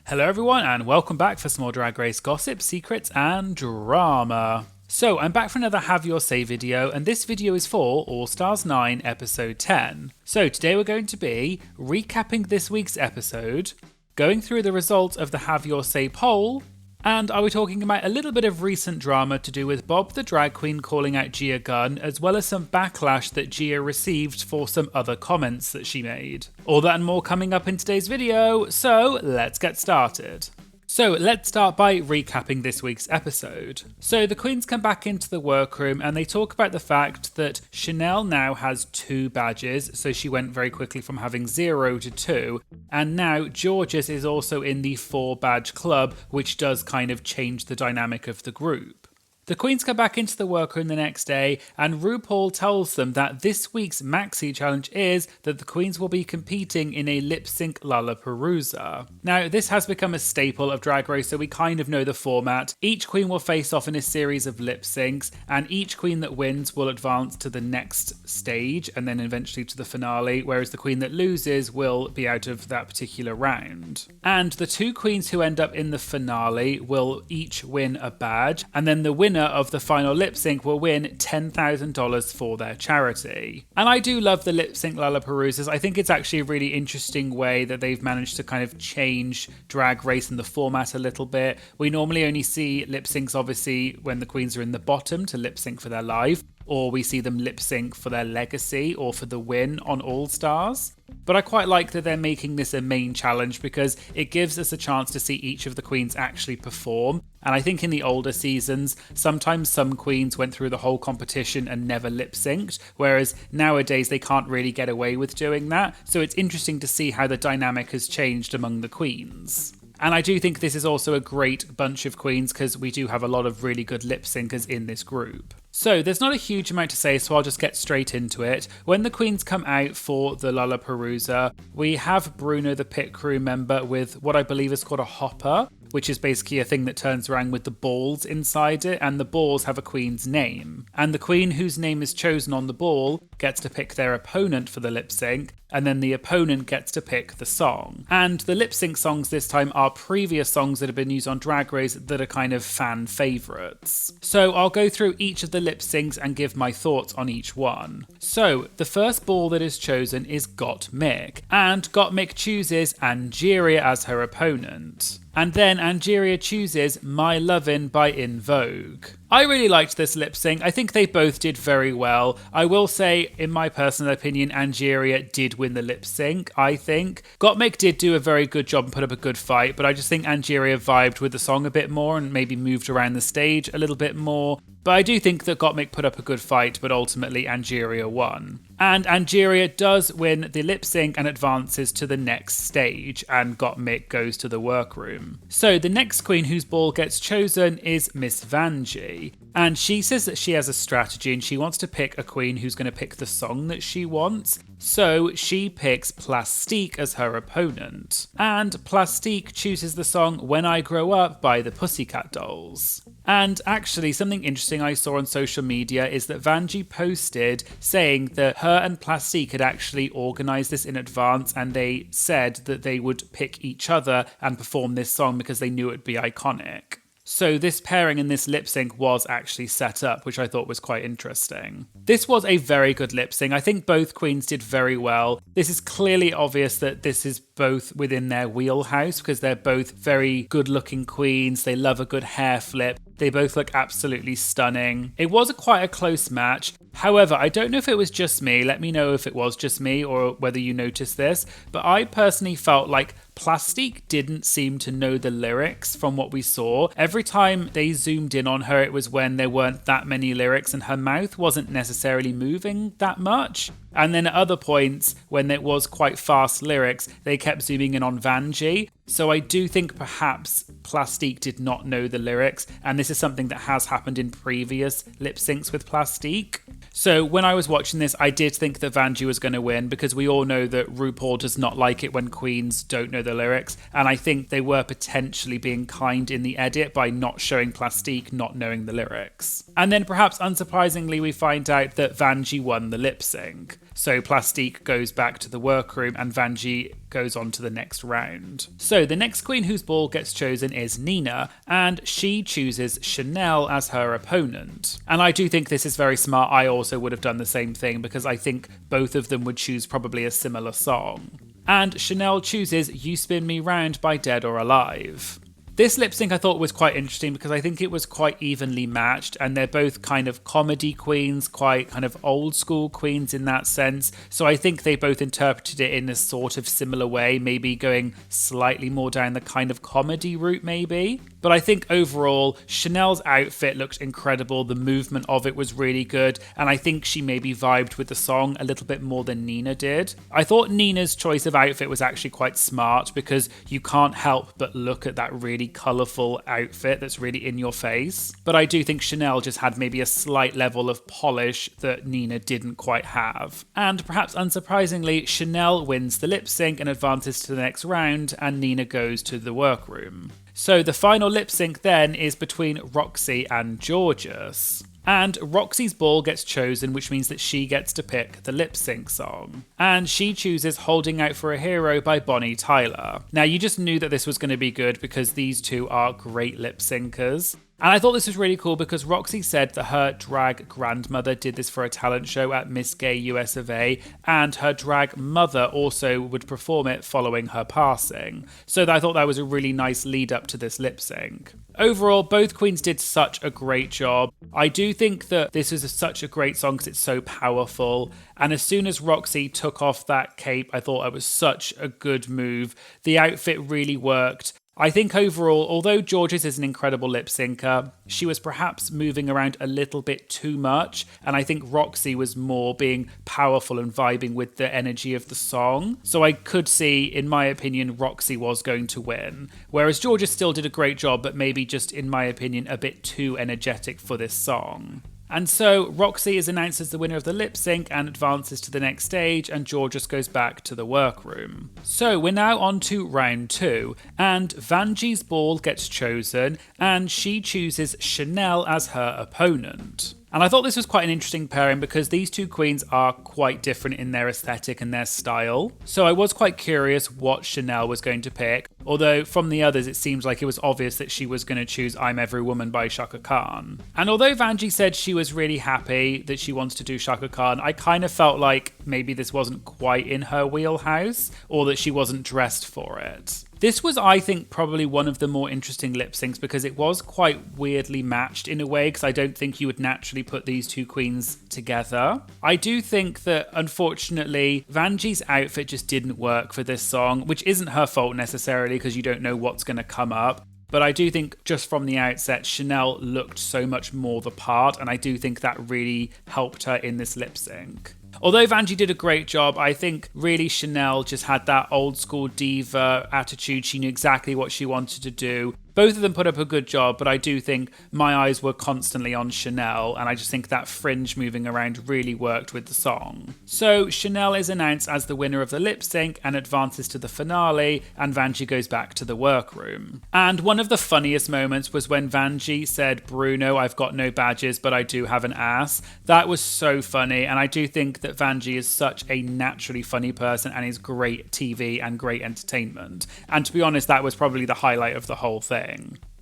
Hello everyone and welcome back for some more Drag Race gossip, secrets and drama. So I'm back for another Have Your Say video, and this video is for All Stars 9 episode 10. So today we're going to be recapping this week's episode, going through the results of the Have Your Say poll, and are we talking about a little bit of recent drama to do with Bob the drag queen calling out Gia Gunn, as well as some backlash that Gia received for some other comments that she made. All that and more coming up in today's video, so let's get started. So let's start by recapping this week's episode. So the queens come back into the workroom and they talk about the fact that Chanel now has 2 badges, so she went very quickly from having 0 to 2, and now Georges is also in the 4 badge club, which does kind of change the dynamic of the group. The queens come back into the workroom the next day, and RuPaul tells them that this week's maxi challenge is that the queens will be competing in a lip-sync Lollapalooza. Now, this has become a staple of Drag Race, so we kind of know the format. Each queen will face off in a series of lip syncs, and each queen that wins will advance to the next stage, and then eventually to the finale, whereas the queen that loses will be out of that particular round. And the 2 queens who end up in the finale will each win a badge, and then the winner of the final lip sync will win $10,000 for their charity. And I do love the lip sync Lollapaloozas. I think it's actually a really interesting way that they've managed to kind of change Drag Race and the format a little bit. We normally only see lip syncs obviously when the queens are in the bottom to lip sync for their life, or we see them lip sync for their legacy or for the win on All Stars. But I quite like that they're making this a main challenge because it gives us a chance to see each of the queens actually perform. And I think in the older seasons, sometimes some queens went through the whole competition and never lip synced, whereas nowadays they can't really get away with doing that. So it's interesting to see how the dynamic has changed among the queens. And I do think this is also a great bunch of queens because we do have a lot of really good lip syncers in this group. So there's not a huge amount to say, so I'll just get straight into it. When the queens come out for the Lollapalooza, we have Bruno, the pit crew member, with what I believe is called a hopper, which is basically a thing that turns around with the balls inside it, and the balls have a queen's name. And the queen whose name is chosen on the ball gets to pick their opponent for the lip sync, and then the opponent gets to pick the song. And the lip sync songs this time are previous songs that have been used on Drag Race that are kind of fan favourites. So I'll go through each of the lip syncs and give my thoughts on each one. So the first ball that is chosen is Gottmik, and Gottmik chooses Angeria as her opponent. And then Angeria chooses My Lovin' by In Vogue. I really liked this lip sync. I think they both did very well. I will say, in my personal opinion, Angeria did win the lip sync, I think. Gottmik did do a very good job and put up a good fight, but I just think Angeria vibed with the song a bit more and maybe moved around the stage a little bit more. But I do think that Gottmik put up a good fight, but ultimately Angeria won. And Angeria does win the lip sync and advances to the next stage, and Gottmik goes to the workroom. So the next queen whose ball gets chosen is Miss Vanjie. And she says that she has a strategy and she wants to pick a queen who's going to pick the song that she wants. So she picks Plastique as her opponent. And Plastique chooses the song When I Grow Up by the Pussycat Dolls. And actually, something interesting I saw on social media is that Vanjie posted saying that her and Plastique had actually organised this in advance, and they said that they would pick each other and perform this song because they knew it would be iconic. So this pairing in this lip sync was actually set up, which I thought was quite interesting. This was a very good lip sync. I think both queens did very well. This is clearly obvious that this is both within their wheelhouse because they're both very good looking queens. They love a good hair flip. They both look absolutely stunning. It was quite a close match. However, I don't know if it was just me. Let me know if it was just me or whether you noticed this. But I personally felt like Plastique didn't seem to know the lyrics from what we saw. Every time they zoomed in on her, it was when there weren't that many lyrics and her mouth wasn't necessarily moving that much. And then at other points, when it was quite fast lyrics, they kept zooming in on Vanjie. So I do think perhaps Plastique did not know the lyrics, and this is something that has happened in previous lip syncs with Plastique. So when I was watching this, I did think that Vanjie was going to win because we all know that RuPaul does not like it when queens don't know the lyrics, and I think they were potentially being kind in the edit by not showing Plastique not knowing the lyrics. And then perhaps unsurprisingly, we find out that Vanjie won the lip sync. So Plastique goes back to the workroom and Vanjie goes on to the next round. So the next queen whose ball gets chosen is Nina, and she chooses Chanel as her opponent. And I do think this is very smart. I also would have done the same thing because I think both of them would choose probably a similar song. And Chanel chooses You Spin Me Round by Dead or Alive. This lip sync I thought was quite interesting because I think it was quite evenly matched, and they're both kind of comedy queens, quite kind of old school queens in that sense. So I think they both interpreted it in a sort of similar way, maybe going slightly more down the kind of comedy route maybe. But I think overall, Chanel's outfit looked incredible. The movement of it was really good. And I think she maybe vibed with the song a little bit more than Nina did. I thought Nina's choice of outfit was actually quite smart because you can't help but look at that really colourful outfit that's really in your face. But I do think Chanel just had maybe a slight level of polish that Nina didn't quite have. And perhaps unsurprisingly, Chanel wins the lip sync and advances to the next round, and Nina goes to the workroom. So the final lip sync then is between Roxy and Georges. And Roxy's ball gets chosen, which means that she gets to pick the lip sync song. And she chooses Holding Out for a Hero by Bonnie Tyler. Now, you just knew that this was going to be good because these two are great lip syncers. And I thought this was really cool because Roxy said that her drag grandmother did this for a talent show at Miss Gay US of A, and her drag mother also would perform it following her passing. So I thought that was a really nice lead up to this lip sync. Overall, both queens did such a great job. I do think that this is such a great song because it's so powerful. And as soon as Roxy took off that cape, I thought it was such a good move. The outfit really worked. I think overall, although Georges is an incredible lip syncer, she was perhaps moving around a little bit too much, and I think Roxy was more being powerful and vibing with the energy of the song. So I could see, in my opinion, Roxy was going to win, whereas Georges still did a great job, but maybe just, in my opinion, a bit too energetic for this song. And so Roxy is announced as the winner of the lip sync and advances to the next stage, and Georges goes back to the workroom. So we're now on to round 2, and Vanjie's ball gets chosen, and she chooses Chanel as her opponent. And I thought this was quite an interesting pairing because these two queens are quite different in their aesthetic and their style. So I was quite curious what Chanel was going to pick, although from the others it seems like it was obvious that she was going to choose I'm Every Woman by Chaka Khan. And although Vanjie said she was really happy that she wants to do Chaka Khan, I kind of felt like maybe this wasn't quite in her wheelhouse, or that she wasn't dressed for it. This was, I think, probably one of the more interesting lip syncs because it was quite weirdly matched in a way, because I don't think you would naturally put these two queens together. I do think that, unfortunately, Vanjie's outfit just didn't work for this song, which isn't her fault necessarily because you don't know what's going to come up. But I do think just from the outset, Chanel looked so much more the part, and I do think that really helped her in this lip sync. Although Vanjie did a great job, I think really Chanel just had that old school diva attitude. She knew exactly what she wanted to do. Both of them put up a good job, but I do think my eyes were constantly on Chanel, and I just think that fringe moving around really worked with the song. So Chanel is announced as the winner of the lip sync and advances to the finale, and Vanjie goes back to the workroom. And one of the funniest moments was when Vanjie said, "Bruno, I've got no badges, but I do have an ass." That was so funny, and I do think that Vanjie is such a naturally funny person and is great TV and great entertainment. And to be honest, that was probably the highlight of the whole thing.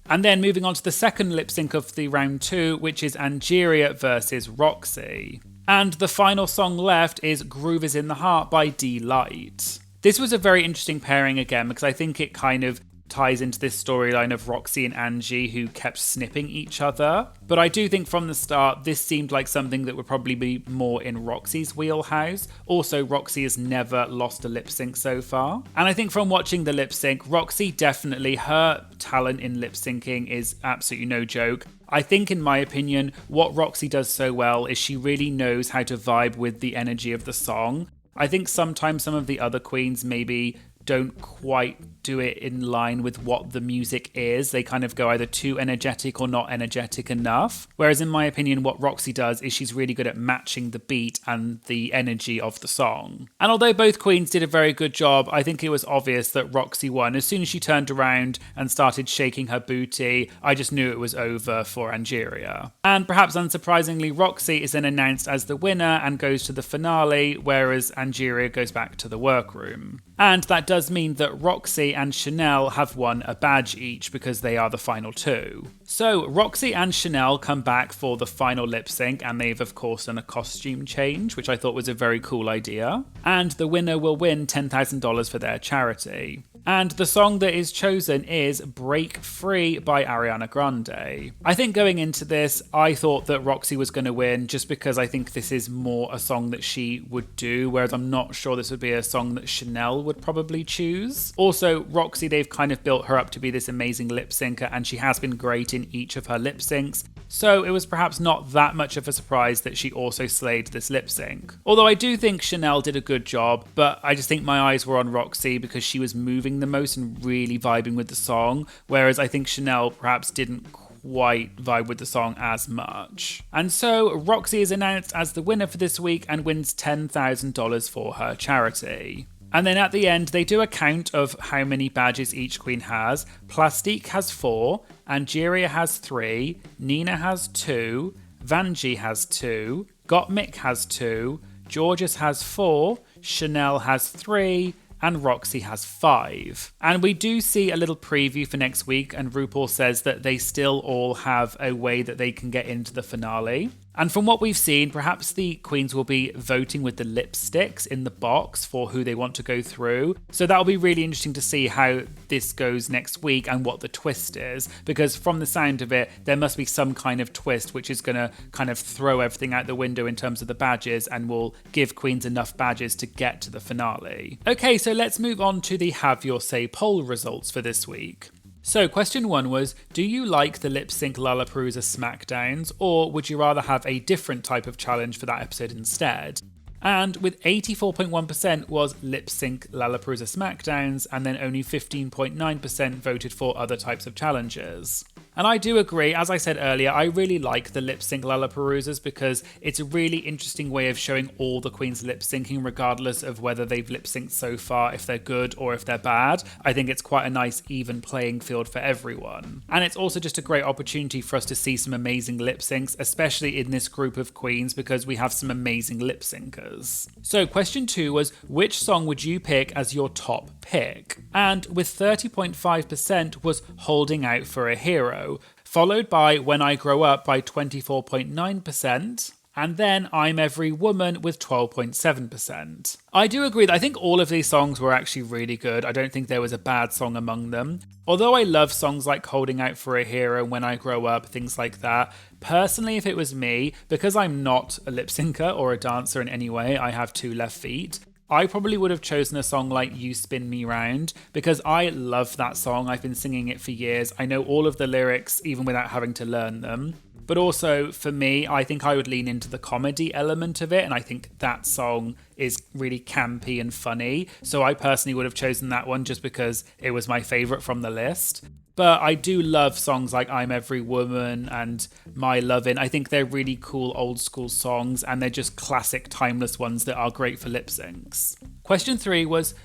And then moving on to the second lip sync of the round 2, which is Angeria versus Roxy. And the final song left is Groove Is in the Heart by D-Light. This was a very interesting pairing again because I think it kind of ties into this storyline of Roxy and Angie who kept snipping each other. But I do think from the start, this seemed like something that would probably be more in Roxy's wheelhouse. Also, Roxy has never lost a lip sync so far. And I think from watching the lip sync, Roxy definitely, her talent in lip syncing is absolutely no joke. I think, in my opinion, what Roxy does so well is she really knows how to vibe with the energy of the song. I think sometimes some of the other queens maybe don't quite do it in line with what the music is. They kind of go either too energetic or not energetic enough. Whereas in my opinion, what Roxy does is she's really good at matching the beat and the energy of the song. And although both queens did a very good job, I think it was obvious that Roxy won. As soon as she turned around and started shaking her booty, I just knew it was over for Angeria. And perhaps unsurprisingly, Roxy is then announced as the winner and goes to the finale, whereas Angeria goes back to the workroom. And that does mean that Roxy and Chanel have won a badge each because they are the final two. So Roxy and Chanel come back for the final lip sync, and they've of course done a costume change, which I thought was a very cool idea. And the winner will win $10,000 for their charity. And the song that is chosen is Break Free by Ariana Grande. I think going into this, I thought that Roxy was going to win just because I think this is more a song that she would do, whereas I'm not sure this would be a song that Chanel would probably choose. Also, Roxy, they've kind of built her up to be this amazing lip syncer, and she has been great in each of her lip syncs. So it was perhaps not that much of a surprise that she also slayed this lip sync. Although I do think Chanel did a good job, but I just think my eyes were on Roxy because she was moving the most and really vibing with the song, whereas I think Chanel perhaps didn't quite vibe with the song as much. And so Roxy is announced as the winner for this week and wins $10,000 for her charity. And then at the end, they do a count of how many badges each queen has. Plastique has 4, Angeria has 3, Nina has 2, Vanjie has 2, Gottmik has 2, Georges has 4, Chanel has 3, and Roxy has 5. And we do see a little preview for next week, and RuPaul says that they still all have a way that they can get into the finale. And from what we've seen, perhaps the queens will be voting with the lipsticks in the box for who they want to go through. So that'll be really interesting to see how this goes next week and what the twist is. Because from the sound of it, there must be some kind of twist which is going to kind of throw everything out the window in terms of the badges and will give queens enough badges to get to the finale. Okay, so let's move on to the Have Your Say poll results for this week. So question 1 was, do you like the lip sync Lollapalooza Smackdowns, or would you rather have a different type of challenge for that episode instead? And with 84.1% was lip sync Lollapalooza Smackdowns, and then only 15.9% voted for other types of challenges. And I do agree, as I said earlier, I really like the lip sync Lollapaloozas because it's a really interesting way of showing all the queens lip syncing regardless of whether they've lip synced so far, if they're good or if they're bad. I think it's quite a nice even playing field for everyone. And it's also just a great opportunity for us to see some amazing lip syncs, especially in this group of queens because we have some amazing lip syncers. So question 2 was, which song would you pick as your top pick? And with 30.5% was Holding Out for a Hero, followed by When I Grow Up by 24.9%, and then I'm Every Woman with 12.7%. I do agree that I think all of these songs were actually really good. I don't think there was a bad song among them. Although I love songs like Holding Out for a Hero, When I Grow Up, things like that, personally, if it was me, because I'm not a lip syncer or a dancer in any way, I have 2 left feet, I probably would have chosen a song like You Spin Me Round because I love that song. I've been singing it for years. I know all of the lyrics even without having to learn them. But also for me, I think I would lean into the comedy element of it. And I think that song is really campy and funny. So I personally would have chosen that one just because it was my favorite from the list. But I do love songs like I'm Every Woman and My Lovin'. I think they're really cool old school songs and they're just classic timeless ones that are great for lip syncs. Question 3 was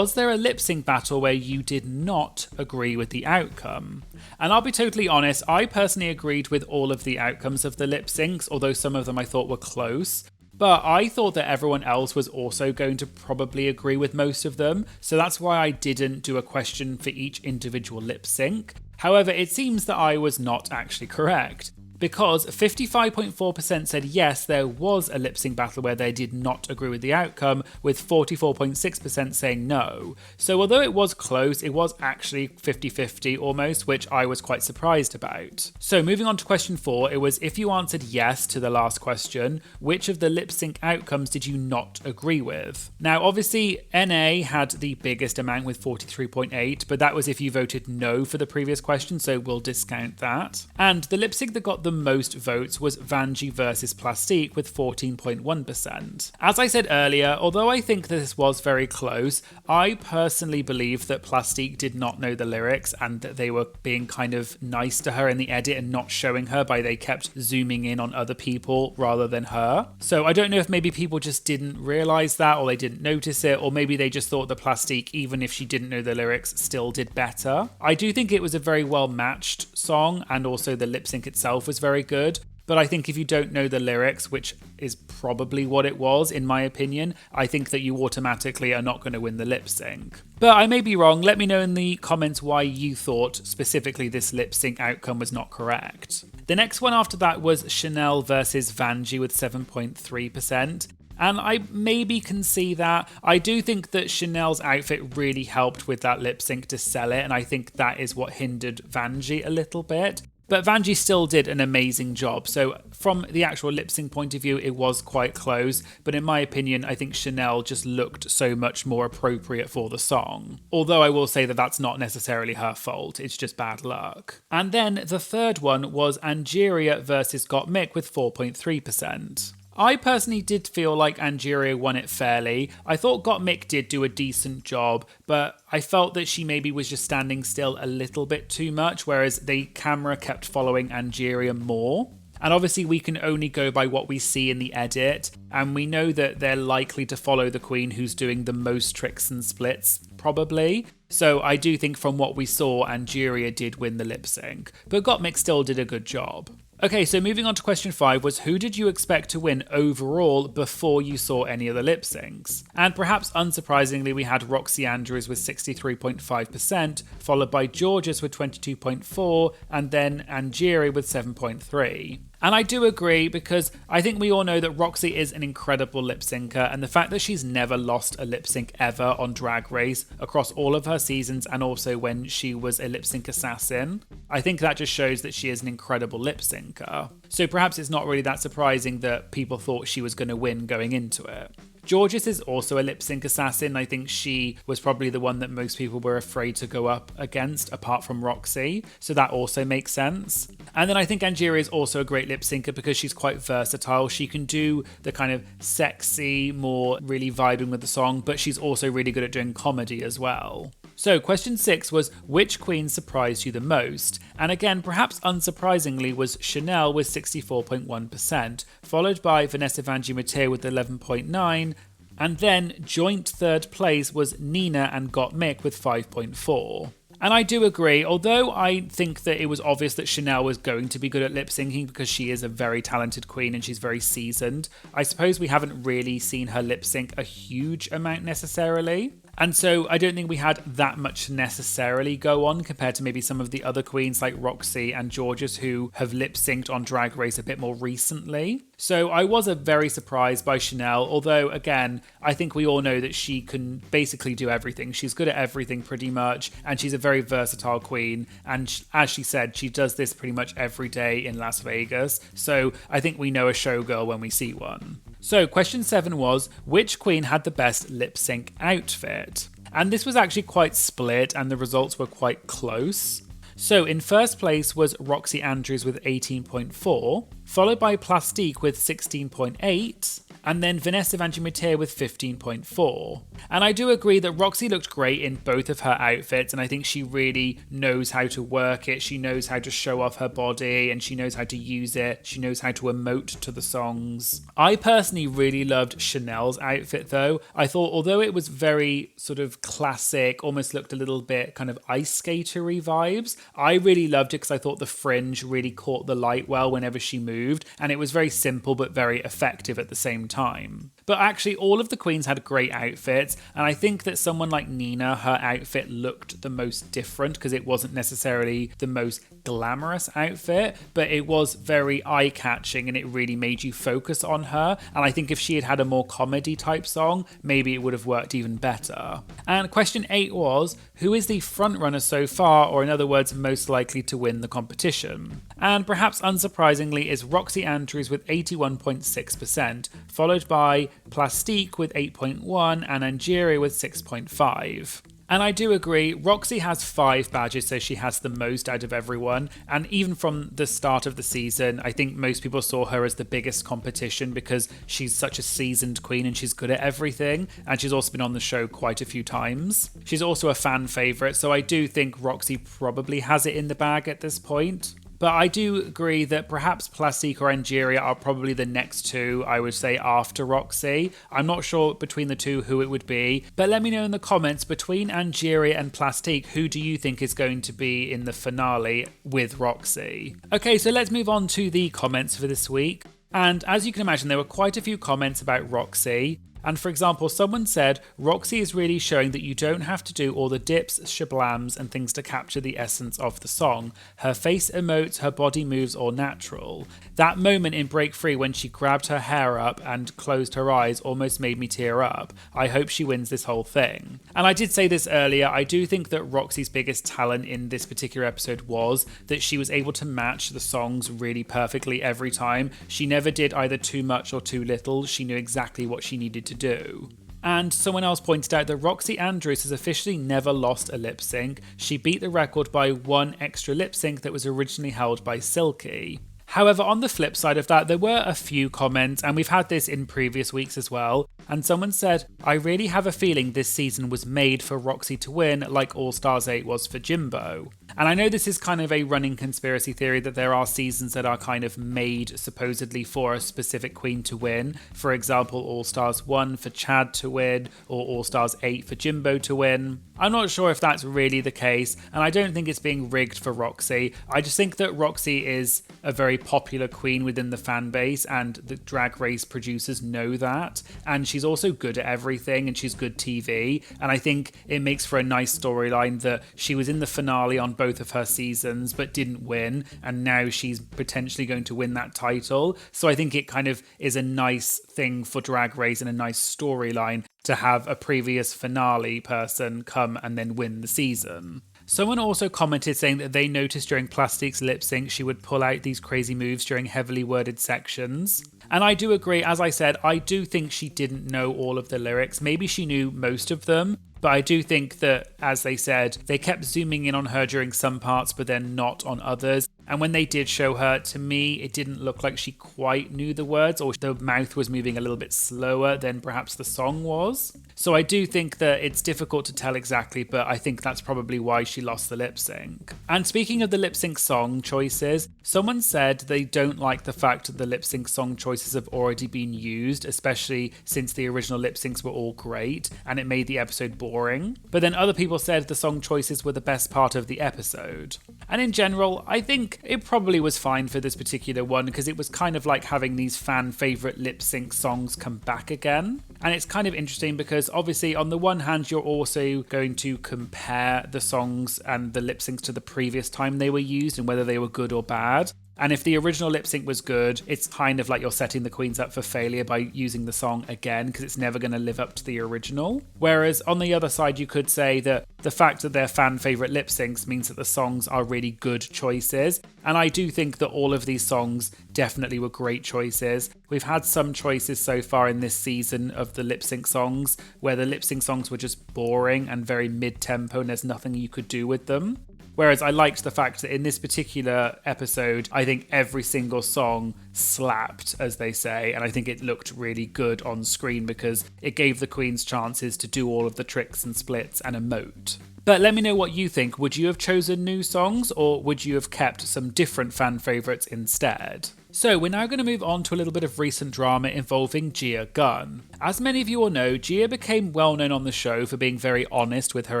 there a lip sync battle where you did not agree with the outcome? And I'll be totally honest, I personally agreed with all of the outcomes of the lip syncs, although some of them I thought were close. But I thought that everyone else was also going to probably agree with most of them, so that's why I didn't do a question for each individual lip sync. However, it seems that I was not actually correct, because 55.4% said yes, there was a lip sync battle where they did not agree with the outcome, with 44.6% saying no. So although it was close, it was actually 50-50 almost, which I was quite surprised about. So moving on to question 4, it was if you answered yes to the last question, which of the lip sync outcomes did you not agree with? Now obviously NA had the biggest amount with 43.8, but that was if you voted no for the previous question, so we'll discount that. And the lip sync that got the most votes was Vanjie versus Plastique with 14.1%. As I said earlier, although I think this was very close, I personally believe that Plastique did not know the lyrics and that they were being kind of nice to her in the edit and not showing her by they kept zooming in on other people rather than her. So I don't know if maybe people just didn't realise that, or they didn't notice it, or maybe they just thought the Plastique, even if she didn't know the lyrics, still did better. I do think it was a very well matched song, and also the lip sync itself was very good. But I think if you don't know the lyrics, which is probably what it was, in my opinion, I think that you automatically are not going to win the lip sync. But I may be wrong. Let me know in the comments why you thought specifically this lip sync outcome was not correct. The next one after that was Chanel versus Vanjie with 7.3%. And I maybe can see that. I do think that Chanel's outfit really helped with that lip sync to sell it, and I think that is what hindered Vanjie a little bit. But Vanjie still did an amazing job. So from the actual lip sync point of view, it was quite close. But in my opinion, I think Chanel just looked so much more appropriate for the song. Although I will say that that's not necessarily her fault. It's just bad luck. And then the third one was Angeria versus Gottmik with 4.3%. I personally did feel like Angeria won it fairly. I thought Gottmik did do a decent job, but I felt that she maybe was just standing still a little bit too much, whereas the camera kept following Angeria more. And obviously we can only go by what we see in the edit, and we know that they're likely to follow the queen who's doing the most tricks and splits, probably. So I do think from what we saw, Angeria did win the lip sync, but Gottmik still did a good job. Okay, so moving on to question 5 was, who did you expect to win overall before you saw any of the lip syncs? And perhaps unsurprisingly, we had Roxy Andrews with 63.5%, followed by Georges with 22.4%, and then Angeria with 7.3%. And I do agree, because I think we all know that Roxy is an incredible lip syncer, and the fact that she's never lost a lip sync ever on Drag Race across all of her seasons, and also when she was a lip sync assassin, I think that just shows that she is an incredible lip syncer. So perhaps it's not really that surprising that people thought she was going to win going into it. Georges is also a lip sync assassin. I think she was probably the one that most people were afraid to go up against, apart from Roxy. So that also makes sense. And then I think Angeria is also a great lip syncer because she's quite versatile. She can do the kind of sexy, more really vibing with the song, but she's also really good at doing comedy as well. So question 6 was, which queen surprised you the most? And again, perhaps unsurprisingly, was Chanel with 64.1%, followed by Vanessa Vanjie Mateo with 11.9%, and then joint third place was Nina and Gottmik with 5.4%. And I do agree, although I think that it was obvious that Chanel was going to be good at lip syncing because she is a very talented queen and she's very seasoned, I suppose we haven't really seen her lip sync a huge amount necessarily. And so I don't think we had that much necessarily go on compared to maybe some of the other queens like Roxy and Georges who have lip synced on Drag Race a bit more recently. So I was very surprised by Chanel, although again, I think we all know that she can basically do everything. She's good at everything pretty much, and she's a very versatile queen. And as she said, she does this pretty much every day in Las Vegas. So I think we know a showgirl when we see one. So question 7 was, which queen had the best lip sync outfit? And this was actually quite split and the results were quite close. So in first place was Roxy Andrews with 18.4, followed by Plastique with 16.8, and then Vanessa Vanjie Mateo with 15.4. And I do agree that Roxy looked great in both of her outfits, and I think she really knows how to work it. She knows how to show off her body, and she knows how to use it. She knows how to emote to the songs. I personally really loved Chanel's outfit though. I thought although it was very sort of classic, almost looked a little bit kind of ice skatery vibes, I really loved it because I thought the fringe really caught the light well whenever she moved, and it was very simple but very effective at the same time. But actually all of the queens had great outfits, and I think that someone like Nina, her outfit looked the most different because it wasn't necessarily the most glamorous outfit, but it was very eye-catching and it really made you focus on her. And I think if she had had a more comedy type song, maybe it would have worked even better. And question 8 was, who is the front runner so far, or in other words, most likely to win the competition? And perhaps unsurprisingly is Roxy Andrews with 81.6%, followed by Plastique with 8.1 and Angeria with 6.5. And I do agree, Roxy has 5 badges, so she has the most out of everyone. And even from the start of the season, I think most people saw her as the biggest competition because she's such a seasoned queen and she's good at everything. And she's also been on the show quite a few times. She's also a fan favourite, so I do think Roxy probably has it in the bag at this point. But I do agree that perhaps Plastique or Angeria are probably the next two, I would say, after Roxy. I'm not sure between the two who it would be, but let me know in the comments, between Angeria and Plastique, who do you think is going to be in the finale with Roxy? Okay, so let's move on to the comments for this week. And as you can imagine, there were quite a few comments about Roxy. And for example, someone said, Roxy is really showing that you don't have to do all the dips, shablams and things to capture the essence of the song. Her face emotes, her body moves all natural. That moment in Break Free when she grabbed her hair up and closed her eyes almost made me tear up. I hope she wins this whole thing. And I did say this earlier, I do think that Roxy's biggest talent in this particular episode was that she was able to match the songs really perfectly every time. She never did either too much or too little. She knew exactly what she needed to do. And someone else pointed out that Roxy Andrews has officially never lost a lip sync. She beat the record by 1 extra lip sync that was originally held by Silky. However, on the flip side of that, there were a few comments, and we've had this in previous weeks as well, and someone said, I really have a feeling this season was made for Roxy to win like All Stars 8 was for Jimbo. And I know this is kind of a running conspiracy theory that there are seasons that are kind of made supposedly for a specific queen to win. For example, All Stars 1 for Chad to win, or All Stars 8 for Jimbo to win. I'm not sure if that's really the case, and I don't think it's being rigged for Roxy. I just think that Roxy is a very popular queen within the fan base, and the Drag Race producers know that. And she's also good at everything, and she's good TV. And I think it makes for a nice storyline that she was in the finale on both of her seasons, but didn't win, and now she's potentially going to win that title. So I think it kind of is a nice thing for Drag Race and a nice storyline to have a previous finale person come and then win the season. Someone also commented saying that they noticed during Plastique's lip sync she would pull out these crazy moves during heavily worded sections. And I do agree, as I said, I do think she didn't know all of the lyrics. Maybe she knew most of them, but I do think that, as they said, they kept zooming in on her during some parts, but then not on others. And when they did show her, to me, it didn't look like she quite knew the words, or the mouth was moving a little bit slower than perhaps the song was. So I do think that it's difficult to tell exactly, but I think that's probably why she lost the lip sync. And speaking of the lip sync song choices, someone said they don't like the fact that the lip sync song choices have already been used, especially since the original lip syncs were all great, and it made the episode boring. But then other people said the song choices were the best part of the episode. And in general, I think it probably was fine for this particular one because it was kind of like having these fan favourite lip sync songs come back again. And it's kind of interesting because obviously on the one hand you're also going to compare the songs and the lip syncs to the previous time they were used and whether they were good or bad. And if the original lip sync was good, it's kind of like you're setting the queens up for failure by using the song again because it's never going to live up to the original. Whereas on the other side, you could say that the fact that they're fan favourite lip syncs means that the songs are really good choices. And I do think that all of these songs definitely were great choices. We've had some choices so far in this season of the lip sync songs where the lip sync songs were just boring and very mid-tempo and there's nothing you could do with them. Whereas I liked the fact that in this particular episode, I think every single song slapped, as they say, and I think it looked really good on screen because it gave the queens chances to do all of the tricks and splits and emote. But let me know what you think. Would you have chosen new songs or would you have kept some different fan favourites instead? So we're now going to move on to a little bit of recent drama involving Gia Gunn. As many of you will know, Gia became well known on the show for being very honest with her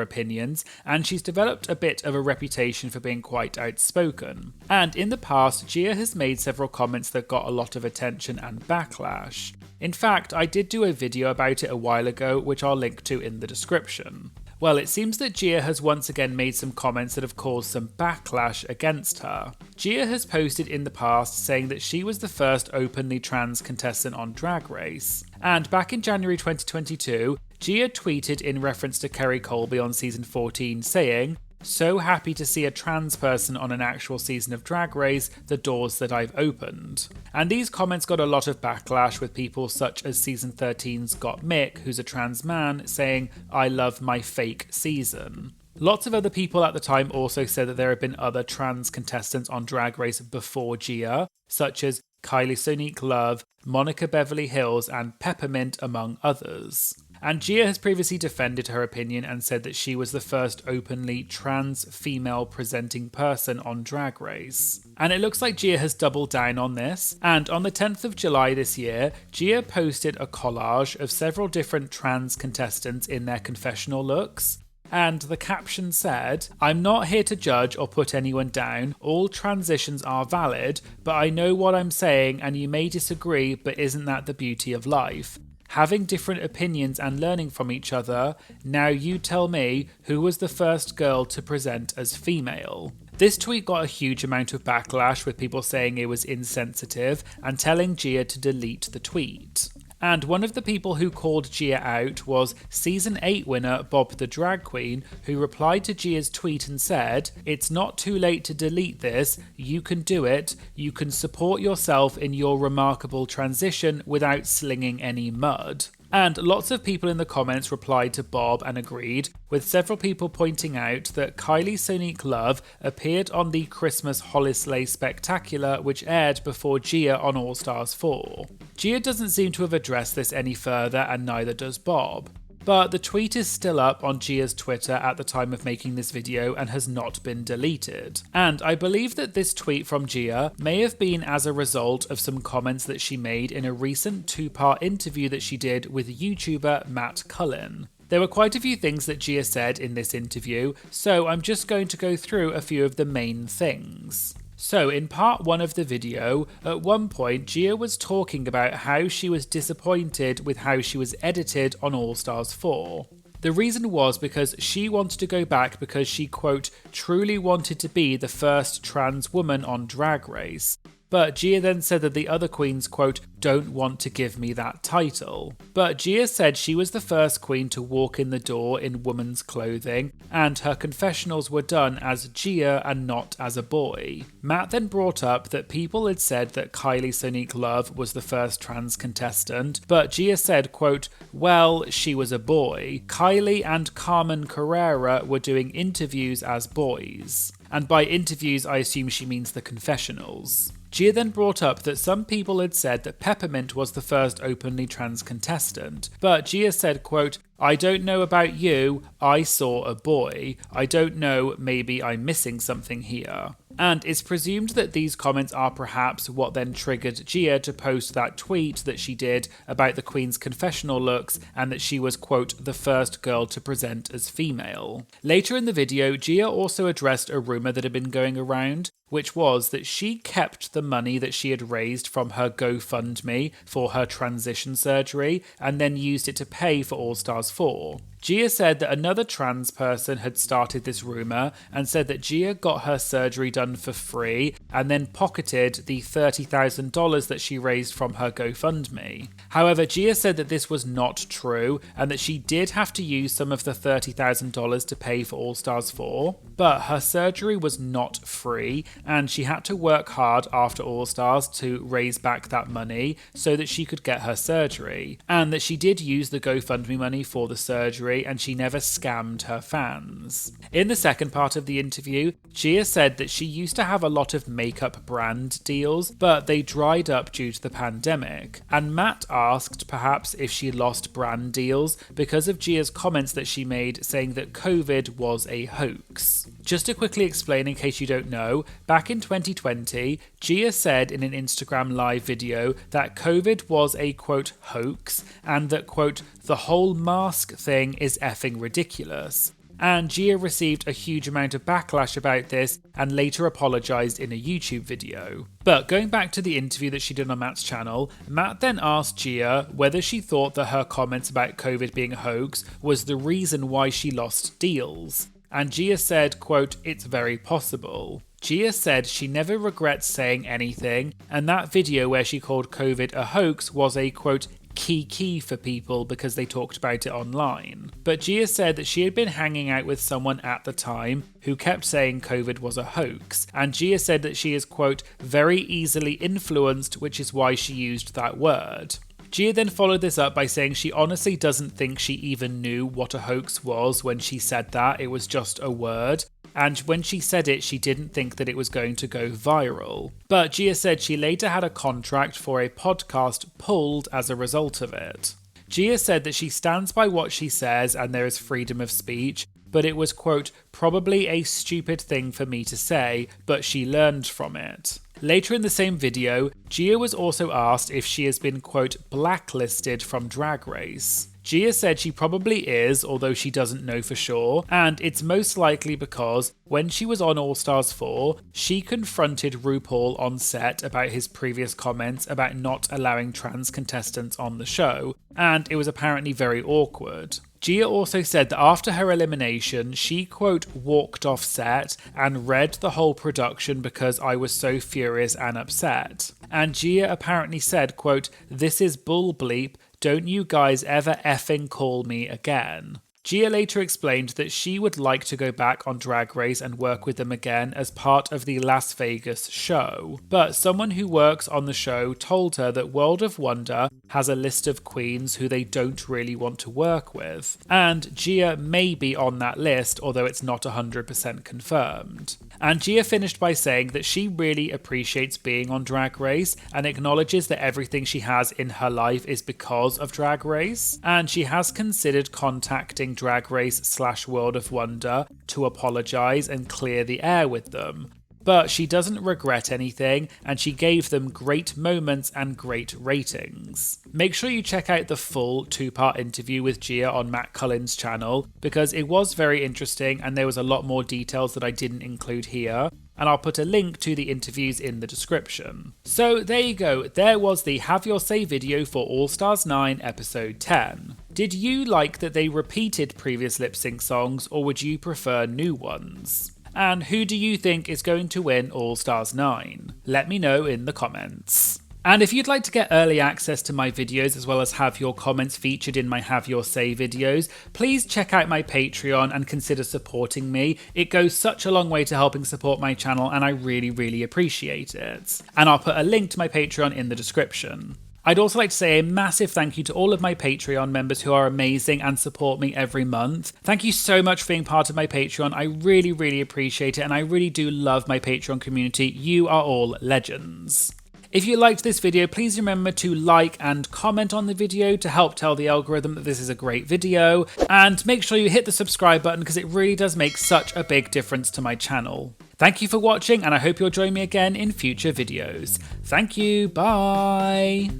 opinions, and she's developed a bit of a reputation for being quite outspoken. And in the past, Gia has made several comments that got a lot of attention and backlash. In fact, I did do a video about it a while ago, which I'll link to in the description. Well, it seems that Gia has once again made some comments that have caused some backlash against her. Gia has posted in the past saying that she was the first openly trans contestant on Drag Race. And back in January 2022, Gia tweeted in reference to Kerry Colby on season 14 saying, So happy to see a trans person on an actual season of Drag Race, the doors that I've opened. And these comments got a lot of backlash, with people such as season 13's Got Mick, who's a trans man, saying, "I love my fake season." Lots of other people at the time also said that there had been other trans contestants on Drag Race before Gia, such as Kylie Sonique Love, Monica Beverly Hills, and Peppermint, among others. And Gia has previously defended her opinion and said that she was the first openly trans female presenting person on Drag Race. And it looks like Gia has doubled down on this. And on the 10th of July this year, Gia posted a collage of several different trans contestants in their confessional looks. And the caption said, "I'm not here to judge or put anyone down. All transitions are valid, but I know what I'm saying and you may disagree, but isn't that the beauty of life? Having different opinions and learning from each other. Now you tell me, who was the first girl to present as female?" This tweet got a huge amount of backlash, with people saying it was insensitive and telling Gia to delete the tweet. And one of the people who called Gia out was Season 8 winner Bob the Drag Queen, who replied to Gia's tweet and said, "It's not too late to delete this, you can do it, you can support yourself in your remarkable transition without slinging any mud." And lots of people in the comments replied to Bob and agreed, with several people pointing out that Kylie Sonique Love appeared on the Christmas Holislay Spectacular, which aired before Gia on All Stars 4. Gia doesn't seem to have addressed this any further, and neither does Bob. But the tweet is still up on Gia's Twitter at the time of making this video and has not been deleted. And I believe that this tweet from Gia may have been as a result of some comments that she made in a recent 2-part interview that she did with YouTuber Matt Cullen. There were quite a few things that Gia said in this interview, so I'm just going to go through a few of the main things. So in part 1 of the video, at one point Gia was talking about how she was disappointed with how she was edited on All Stars 4. The reason was because she wanted to go back because she, quote, truly wanted to be the first trans woman on Drag Race. But Gia then said that the other queens, quote, don't want to give me that title. But Gia said she was the first queen to walk in the door in woman's clothing, and her confessionals were done as Gia and not as a boy. Matt then brought up that people had said that Kylie Sonique Love was the first trans contestant, but Gia said, quote, well, she was a boy. Kylie and Carmen Carrera were doing interviews as boys. And by interviews, I assume she means the confessionals. Gia then brought up that some people had said that Peppermint was the first openly trans contestant, but Gia said, quote, I don't know about you, I saw a boy. I don't know, maybe I'm missing something here. And it's presumed that these comments are perhaps what then triggered Gia to post that tweet that she did about the Queen's confessional looks and that she was, quote, the first girl to present as female. Later in the video, Gia also addressed a rumour that had been going around, which was that she kept the money that she had raised from her GoFundMe for her transition surgery and then used it to pay for All Stars 4. Gia said that another trans person had started this rumour and said that Gia got her surgery done for free and then pocketed the $30,000 that she raised from her GoFundMe. However, Gia said that this was not true and that she did have to use some of the $30,000 to pay for All Stars 4, but her surgery was not free and she had to work hard after All Stars to raise back that money so that she could get her surgery, and that she did use the GoFundMe money for the surgery and she never scammed her fans. In the second part of the interview, Gia said that she used to have a lot of makeup brand deals, but they dried up due to the pandemic. And Matt asked perhaps if she lost brand deals because of Gia's comments that she made saying that COVID was a hoax. Just to quickly explain in case you don't know, back in 2020, Gia said in an Instagram live video that COVID was a, quote, hoax, and that, quote, the whole mask thing is effing ridiculous. And Gia received a huge amount of backlash about this and later apologised in a YouTube video. But going back to the interview that she did on Matt's channel, Matt then asked Gia whether she thought that her comments about COVID being a hoax was the reason why she lost deals. And Gia said, quote, it's very possible. Gia said she never regrets saying anything, and that video where she called COVID a hoax was a, quote, key for people because they talked about it online. But Gia said that she had been hanging out with someone at the time who kept saying COVID was a hoax, and Gia said that she is, quote, very easily influenced, which is why she used that word. Gia then followed this up by saying she honestly doesn't think she even knew what a hoax was when she said that, it was just a word. And when she said it, she didn't think that it was going to go viral. But Gia said she later had a contract for a podcast pulled as a result of it. Gia said that she stands by what she says and there is freedom of speech, but it was, quote, probably a stupid thing for me to say, but she learned from it. Later in the same video, Gia was also asked if she has been, quote, blacklisted from Drag Race. Gia said she probably is, although she doesn't know for sure, and it's most likely because when she was on All Stars 4, she confronted RuPaul on set about his previous comments about not allowing trans contestants on the show, and it was apparently very awkward. Gia also said that after her elimination, she, quote, walked off set and read the whole production because I was so furious and upset. And Gia apparently said, quote, this is bull bleep, don't you guys ever effing call me again. Gia later explained that she would like to go back on Drag Race and work with them again as part of the Las Vegas show. But someone who works on the show told her that World of Wonder has a list of queens who they don't really want to work with. And Gia may be on that list, although it's not 100% confirmed. And Gia finished by saying that she really appreciates being on Drag Race and acknowledges that everything she has in her life is because of Drag Race. And she has considered contacting Drag Race / World of Wonder to apologise and clear the air with them. But she doesn't regret anything, and she gave them great moments and great ratings. Make sure you check out the full 2-part interview with Gia on Matt Cullen's channel, because it was very interesting and there was a lot more details that I didn't include here. And I'll put a link to the interviews in the description. So there you go, there was the Have Your Say video for All Stars 9 episode 10. Did you like that they repeated previous lip sync songs, or would you prefer new ones? And who do you think is going to win All Stars 9? Let me know in the comments. And if you'd like to get early access to my videos as well as have your comments featured in my Have Your Say videos, please check out my Patreon and consider supporting me. It goes such a long way to helping support my channel and I really appreciate it. And I'll put a link to my Patreon in the description. I'd also like to say a massive thank you to all of my Patreon members who are amazing and support me every month. Thank you so much for being part of my Patreon. I really appreciate it and I really do love my Patreon community. You are all legends. If you liked this video, please remember to like and comment on the video to help tell the algorithm that this is a great video. And make sure you hit the subscribe button because it really does make such a big difference to my channel. Thank you for watching and I hope you'll join me again in future videos. Thank you, bye!